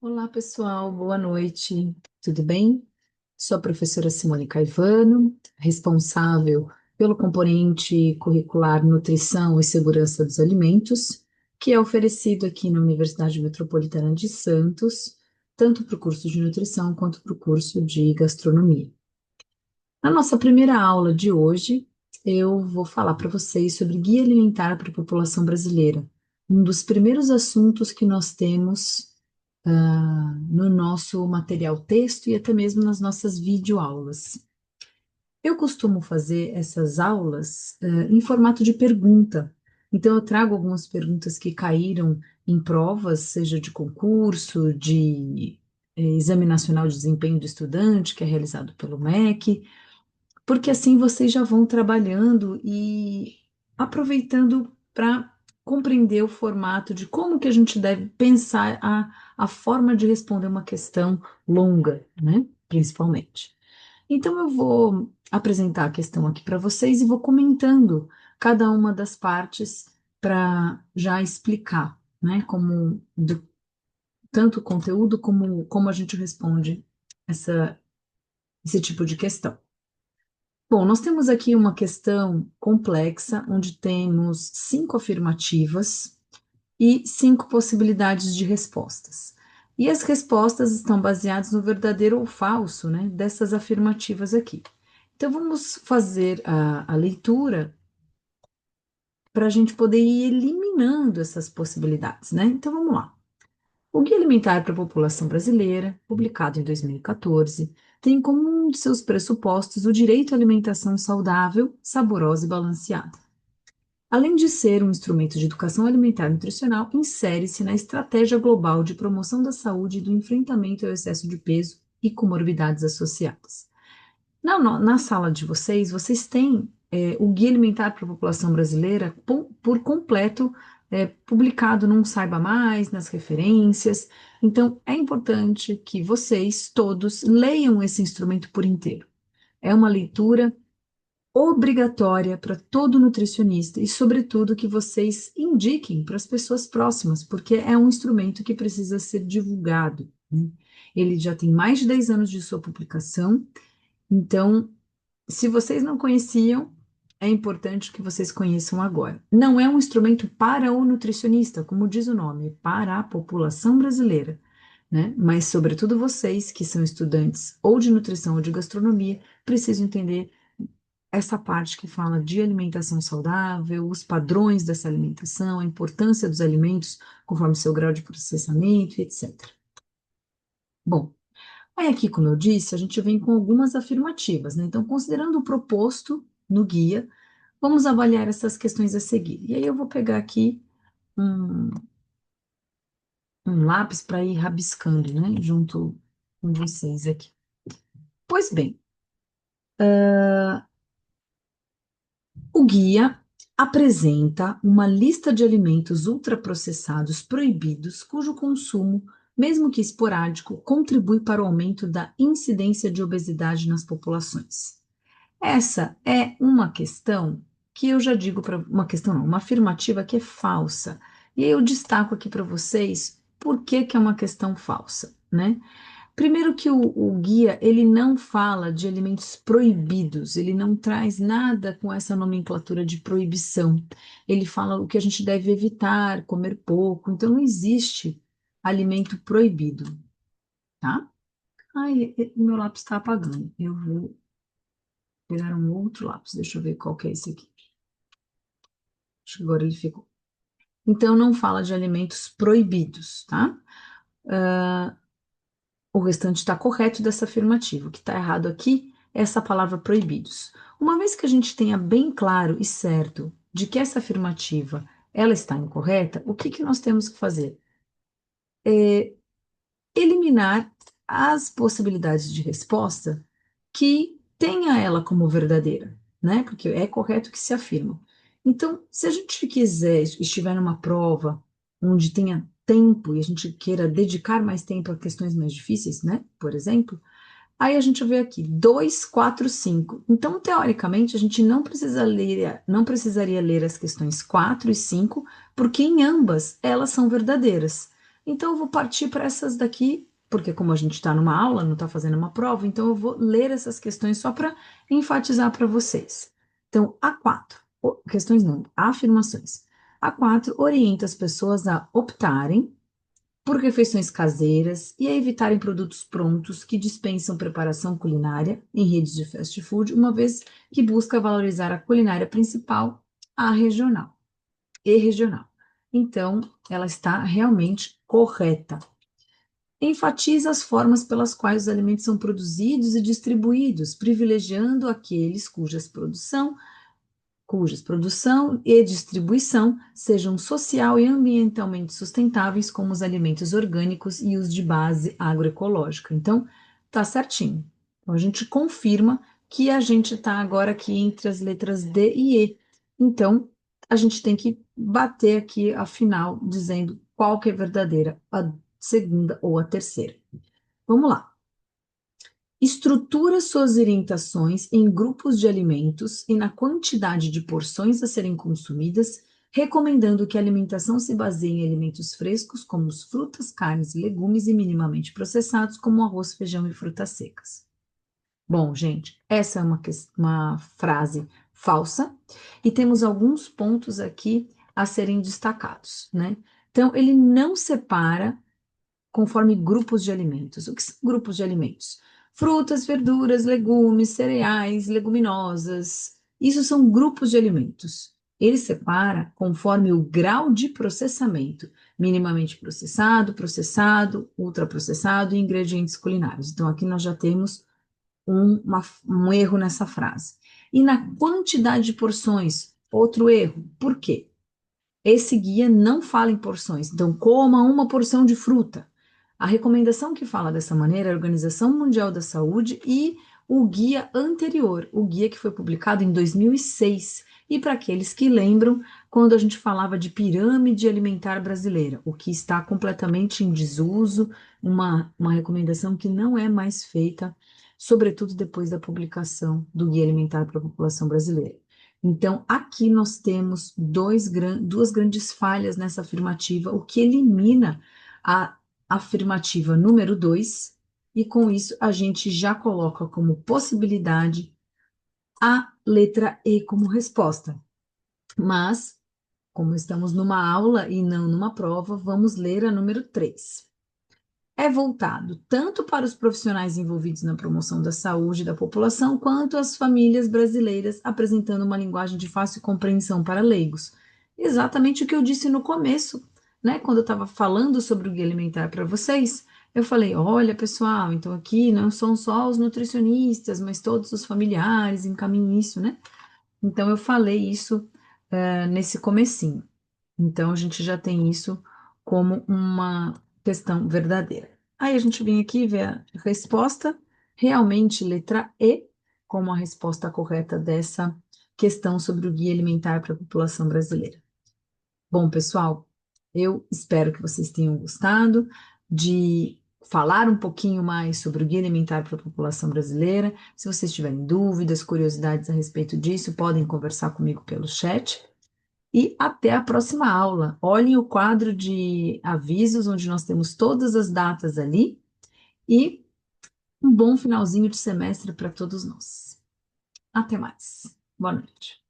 Olá, pessoal, boa noite, tudo bem? Sou a professora Simone Caivano, responsável pelo componente curricular Nutrição e Segurança dos Alimentos, que é oferecido aqui na Universidade Metropolitana de Santos, tanto para o curso de nutrição quanto para o curso de gastronomia. Na nossa primeira aula de hoje, eu vou falar para vocês sobre guia alimentar para a população brasileira, um dos primeiros assuntos que nós temos no nosso material texto e até mesmo nas nossas videoaulas. Eu costumo fazer essas aulas, em formato de pergunta. Então, eu trago algumas perguntas que caíram em provas, seja de concurso, de Exame Nacional de Desempenho do Estudante, que é realizado pelo MEC, porque assim vocês já vão trabalhando e aproveitando para compreender o formato de como que a gente deve pensar a forma de responder uma questão longa, né? Principalmente. Então eu vou apresentar a questão aqui para vocês e vou comentando cada uma das partes para já explicar, né? Tanto o conteúdo como a gente responde esse tipo de questão. Bom, nós temos aqui uma questão complexa, onde temos 5 afirmativas e 5 possibilidades de respostas. E as respostas estão baseadas no verdadeiro ou falso, né, dessas afirmativas aqui. Então, vamos fazer a leitura para a gente poder ir eliminando essas possibilidades, né? Então, vamos lá. O Guia Alimentar para a População Brasileira, publicado em 2014, tem como um de seus pressupostos o direito à alimentação saudável, saborosa e balanceada. Além de ser um instrumento de educação alimentar e nutricional, insere-se na estratégia global de promoção da saúde e do enfrentamento ao excesso de peso e comorbidades associadas. Na sala de vocês, vocês têm o Guia Alimentar para a População Brasileira por completo, publicado num Saiba Mais, nas referências. Então, é importante que vocês todos leiam esse instrumento por inteiro. É uma leitura obrigatória para todo nutricionista e, sobretudo, que vocês indiquem para as pessoas próximas, porque é um instrumento que precisa ser divulgado, né? Ele já tem mais de 10 anos de sua publicação, então se vocês não conheciam, é importante que vocês conheçam agora. Não é um instrumento para o nutricionista, como diz o nome, é para a população brasileira, né? Mas, sobretudo, vocês que são estudantes ou de nutrição ou de gastronomia, precisam entender essa parte que fala de alimentação saudável, os padrões dessa alimentação, a importância dos alimentos conforme seu grau de processamento, etc. Bom, aí aqui, como eu disse, a gente vem com algumas afirmativas, né? Então, considerando o proposto no guia, vamos avaliar essas questões a seguir. E aí eu vou pegar aqui um, um lápis para ir rabiscando, né? Junto com vocês aqui. Pois bem, o guia apresenta uma lista de alimentos ultraprocessados proibidos cujo consumo, mesmo que esporádico, contribui para o aumento da incidência de obesidade nas populações. Essa é uma questão que eu já digo para uma questão não, uma afirmativa que é falsa. E aí eu destaco aqui para vocês por que que é uma questão falsa, né? Primeiro que o guia, ele não fala de alimentos proibidos, ele não traz nada com essa nomenclatura de proibição. Ele fala o que a gente deve evitar, comer pouco, então não existe alimento proibido, tá? Ai, meu lápis está apagando. Eu vou pegar um outro lápis, deixa eu ver qual que é esse aqui. Acho que agora ele ficou. Então, não fala de alimentos proibidos, tá? O restante está correto dessa afirmativa. O que está errado aqui é essa palavra proibidos. Uma vez que a gente tenha bem claro e certo de que essa afirmativa ela está incorreta, o que que nós temos que fazer? Eliminar as possibilidades de resposta que tenha ela como verdadeira, né? Porque é correto que se afirma. Então, se a gente quiser, estiver numa prova onde tenha tempo e a gente queira dedicar mais tempo a questões mais difíceis, né? Por exemplo, aí a gente vê aqui 2, 4, 5. Então, teoricamente, a gente não precisaria ler as questões 4 e 5, porque em ambas elas são verdadeiras. Então, eu vou partir para essas daqui, porque como a gente está numa aula, não está fazendo uma prova, então eu vou ler essas questões só para enfatizar para vocês. Então, A4, questões não, afirmações. A4 orienta as pessoas a optarem por refeições caseiras e a evitarem produtos prontos que dispensam preparação culinária em redes de fast food, uma vez que busca valorizar a culinária principal, a regional e regional. Então, ela está realmente correta. Enfatiza as formas pelas quais os alimentos são produzidos e distribuídos, privilegiando aqueles cujas produção e distribuição sejam social e ambientalmente sustentáveis, como os alimentos orgânicos e os de base agroecológica. Então, tá certinho. Então, a gente confirma que a gente está agora aqui entre as letras D e E. Então, a gente tem que bater aqui a final, dizendo qual que é verdadeira, a segunda ou a terceira. Vamos lá. Estrutura suas orientações em grupos de alimentos e na quantidade de porções a serem consumidas, recomendando que a alimentação se baseie em alimentos frescos, como os frutas, carnes e legumes, e minimamente processados, como arroz, feijão e frutas secas. Bom, gente, essa é uma frase falsa e temos alguns pontos aqui a serem destacados, né? Então, ele não separa conforme grupos de alimentos. O que são grupos de alimentos? Frutas, verduras, legumes, cereais, leguminosas. Isso são grupos de alimentos. Ele separa conforme o grau de processamento, minimamente processado, processado, ultraprocessado e ingredientes culinários. Então, aqui nós já temos um erro nessa frase. E na quantidade de porções, outro erro. Por quê? Esse guia não fala em porções, então coma uma porção de fruta. A recomendação que fala dessa maneira é a Organização Mundial da Saúde e o guia anterior, o guia que foi publicado em 2006. E para aqueles que lembram, quando a gente falava de pirâmide alimentar brasileira, o que está completamente em desuso, uma recomendação que não é mais feita, sobretudo depois da publicação do Guia Alimentar para a População Brasileira. Então, aqui nós temos duas grandes falhas nessa afirmativa, o que elimina a afirmativa número 2, e com isso a gente já coloca como possibilidade a letra E como resposta. Mas, como estamos numa aula e não numa prova, vamos ler a número 3. É voltado tanto para os profissionais envolvidos na promoção da saúde da população, quanto às famílias brasileiras, apresentando uma linguagem de fácil compreensão para leigos. Exatamente o que eu disse no começo, né? Quando eu estava falando sobre o guia alimentar para vocês, eu falei: olha, pessoal, então aqui não são só os nutricionistas, mas todos os familiares encaminhem isso, né? Então eu falei isso nesse comecinho. Então, a gente já tem isso como uma questão verdadeira. Aí a gente vem aqui ver a resposta, realmente letra E, como a resposta correta dessa questão sobre o guia alimentar para a população brasileira. Bom, pessoal, eu espero que vocês tenham gostado de falar um pouquinho mais sobre o guia alimentar para a população brasileira. Se vocês tiverem dúvidas, curiosidades a respeito disso, podem conversar comigo pelo chat. E até a próxima aula. Olhem o quadro de avisos, onde nós temos todas as datas ali. E um bom finalzinho de semestre para todos nós. Até mais. Boa noite.